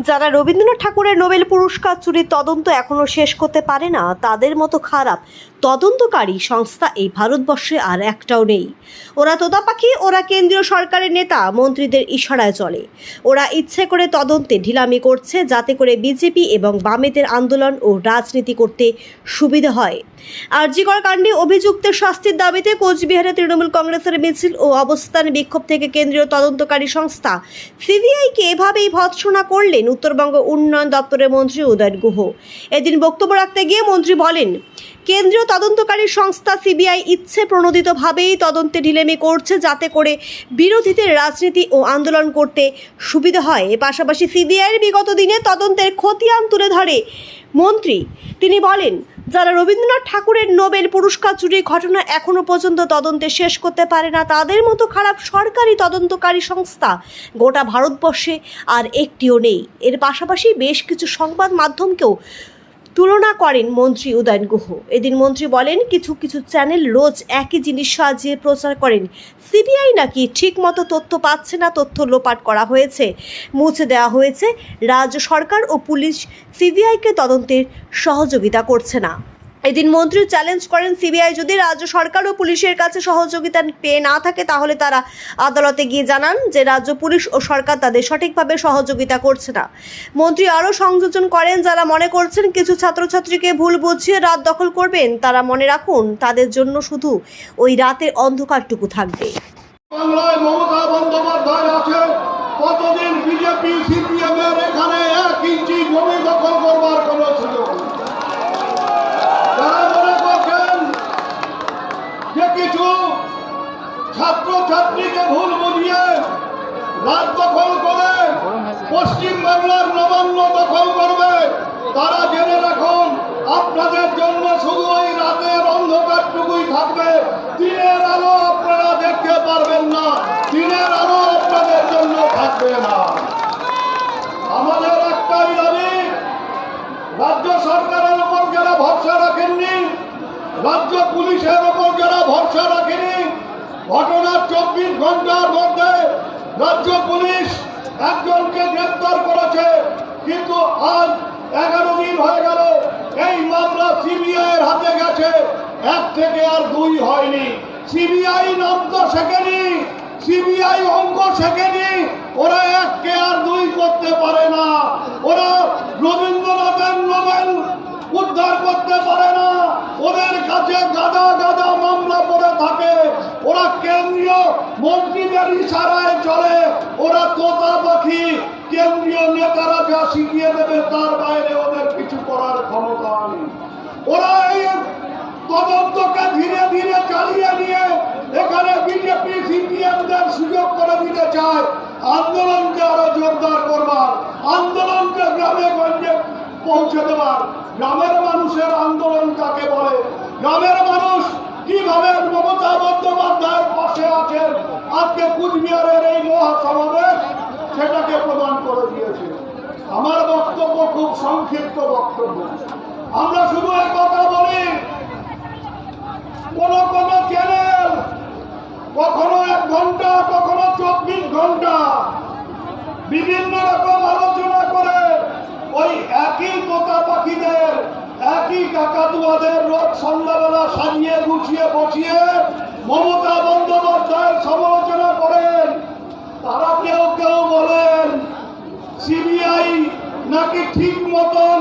যারা রবীন্দ্রনাথ ঠাকুরের নোবেল পুরস্কার চুরির তদন্ত এখনো শেষ করতে পারে না, তাদের মতো খারাপ তদন্তকারী সংস্থা এই ভারতবর্ষে আর একটাও নেই। ওরা তোতা পাখি, ওরা কেন্দ্রীয় সরকারের নেতা মন্ত্রীদের ইশারায় চলে। ওরা ইচ্ছে করে তদন্তে ঢিলামি করছে যাতে করে বিজেপি এবং বামেদের আন্দোলন ও রাজনীতি করতে সুবিধা হয়। আরজিকর কাণ্ডে অভিযুক্তের শাস্তির দাবিতে কোচবিহারে তৃণমূল কংগ্রেসের মিছিল ও অবস্থান বিক্ষোভ থেকে কেন্দ্রীয় তদন্তকারী সংস্থা সিবিআইকে এভাবেই ভৎসনা করলেন উত্তরবঙ্গ উন্নয়ন দপ্তরের মন্ত্রী উদয়ন গুহ। এদিন বক্তব্য রাখতে গিয়ে মন্ত্রী বলেন, কেন্দ্রীয় তদন্তকারী সংস্থা সিবিআই ইচ্ছে প্রণোদিতভাবেই তদন্তে ঢিলেমি করছে যাতে করে বিরোধীদের রাজনীতি ও আন্দোলন করতে সুবিধা হয়। পাশাপাশি সিবিআইয়ের বিগত দিনে তদন্তের খতিয়ান তুলে ধরে মন্ত্রী। তিনি বলেন, যারা রবীন্দ্রনাথ ঠাকুরের নোবেল পুরস্কার চুরির ঘটনা এখনো পর্যন্ত তদন্তে শেষ করতে পারে না, তাদের মতো খারাপ সরকারি তদন্তকারী সংস্থা গোটা ভারতবর্ষে আর একটিও নেই। এর পাশাপাশি বেশ কিছু সংবাদ মাধ্যমকেও তুলনা করেন মন্ত্রী উদয়ন গুহ। এদিন মন্ত্রী বলেন, কিছু কিছু চ্যানেল রোজ একই জিনিস সাজিয়ে প্রচার করেন সিবিআই নাকি ঠিকমতো তথ্য পাচ্ছে না, তথ্য লোপাট করা হয়েছে, মুছে দেওয়া হয়েছে, রাজ্য সরকার ও পুলিশ সিবিআইকে তদন্তের সহযোগিতা করছে না। এদিন মন্ত্রী চ্যালেঞ্জ করেন, সিবিআই যদি রাজ্য সরকার ও পুলিশের কাছে সহযোগিতা পেয়ে না থাকে তাহলে তারা আদালতে গিয়ে জানান যে রাজ্য পুলিশ ও সরকার তাদের সঠিকভাবে সহযোগিতা করছে না। মন্ত্রী আরও সংযোজন করেন, যারা মনে করছেন কিছু ছাত্রছাত্রীকে ভুল বুঝিয়ে রাত দখল করবেন, তারা মনে রাখুন তাদের জন্য শুধু ওই রাতের অন্ধকারটুকু থাকবে। বাংলায় মমতা বন্দ্যোপাধ্যায় আছে, কতদিন বিজেপি সিপিএম এর এখানে 1 ইঞ্চি জমি দখল করবার কোন সুযোগ নেই। যারা মনে করছেন যে কিছু ছাত্রছাত্রীকে ভুল বুঝিয়ে রাত দখল করে পশ্চিম বাংলার নবান্ন দখল করবে, তারা জেনে রাখুন আপনাদের জন্য শুধু ওই রাতের অন্ধকারটুকুই থাকবে। দিনের আলো আপনারা দেখতে পারবেন না, দিনের আলো আপনাদের জন্য থাকবে না। আমাদের একটাই দাবি, রাজ্য সরকারের উপর যারা ভরসা রাখেননি, রাজ্য পুলিশের উপর যারা ভরসা রাখেনি, ঘটনার 24 ঘন্টার মধ্যে রাজ্য পুলিশ একজনকে গ্রেপ্তার করেছে, কিন্তু আজ 11 দিন হয়ে গেল এই মামলা সিবিআইয়ের হাতে গেছে, 1 থেকে আর 2 হয়নি। সিবিআই নাম তো শেখেনি, সিবিআই অঙ্ক শেখেনি, ওরা 1 কে আর 2 করতে পারে না। ওরা রবীন্দ্রনাথের নোবেল উদ্ধার করতে পারে না, ওদের কাছে গাদা গাদা মামলা পড়ে থাকে। ওরা কেন্দ্রীয় মন্ত্রীদের ইশারায় চলে, ওরা তোতা পাখি। কেন্দ্রীয় নেতারা যা শিখিয়ে দেবে তার বাইরে ওদের কিছু করার ক্ষমতা নেই। ওরা এই তদন্তকে ধীরে ধীরে চালিয়ে নিয়ে এখানে বিজেপি সিপিএমদের সুযোগ করে দিতে চায় আন্দোলনকে আরো জোরদার করবার, আন্দোলনকে গ্রামে গঞ্জে পৌঁছে দেবার। গ্রামের মানুষের আন্দোলন কাকে বলে, গ্রামের মানুষ কিভাবে মমতা বন্দ্যোপাধ্যায়ের পাশে আছেন, আজকে কুচবিহারের এই মহাসমাবেশ সেটাকে প্রমাণ করে দিয়েছে। আমার বক্তব্য খুব সংক্ষিপ্ত বক্তব্য। আমরা শুধু এক কথা বলি, কোন কোন চ্যানেল কখনো 1 ঘন্টা, কখনো 24 ঘন্টা বিভিন্ন রকম আলোচনা করে ওই একই তোতা পাখিদের, একই কাকাতুয়াদের রোজ সন্ধ্যাবেলা সাজিয়ে গুছিয়ে বসিয়ে মমতা বন্দ্যোপাধ্যায়ের সমালোচনা করেন। তারা কেউ কেউ বলেন সিবিআই নাকি ঠিক মতন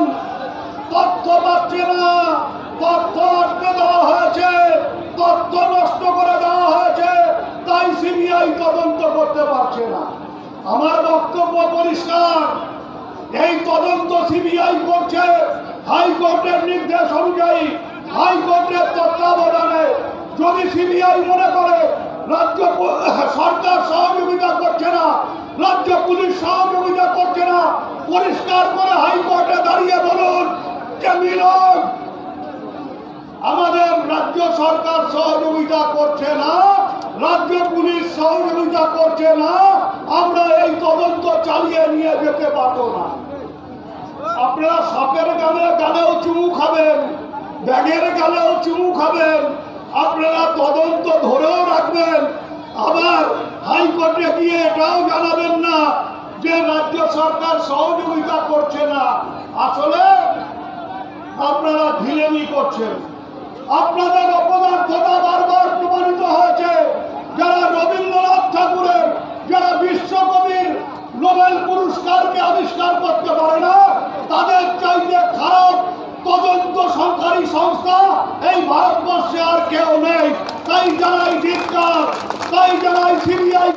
তথ্য পাচ্ছে না, তথ্য আটকে দেওয়া হয়েছে, তথ্য নষ্ট করে দেওয়া হয়েছে, তাই সিবিআই তদন্ত করতে পারছে না। আমার বক্তব্য পরিষ্কার, এই তদন্ত সিবিআই করছে হাইকোর্টের নির্দেশ অনুযায়ী, হাইকোর্টের তত্ত্বাবধানে। যদি সিবিআই মনে করে রাজ্য সরকার সহযোগিতা করছে না, রাজ্য পুলিশ সহযোগিতা করছে না, পরিষ্কার করে হাইকোর্টে দাঁড়িয়ে বলুন যে মিলন আমাদের রাজ্য সরকার সহযোগিতা করছে না, রাজ্য পুলিশ সহযোগিতা করছে না, আমরা এই তদন্ত চালিয়ে নিয়ে যেতে পারবো না। আপনারা সাপের গালেও চুমু খাবেন, ব্যাগের গালেও চুমু খাবেন, আপনারা তদন্ত ধরেও রাখবেন, আবার হাইকোর্টে গিয়ে এটাও জানাবেন না যে রাজ্য সরকার সহযোগিতা করছে না, আসলে আপনারা ঢিলেমি করছেন। আপনাদের অপদার্থতা বারবার প্রমাণিত হয়েছে। যারা রবীন্দ্রনাথ ঠাকুরের, যারা বিশ্বকবির নোবেল পুরস্কারকে আবিষ্কার করতে পারে না, তাদের চাইতে খারাপ তদন্তকারী সংস্থা এই ভারতবর্ষে আর কেউ নেই। তাই জানাই ধিক্কার, তাই জানাই সিবিআই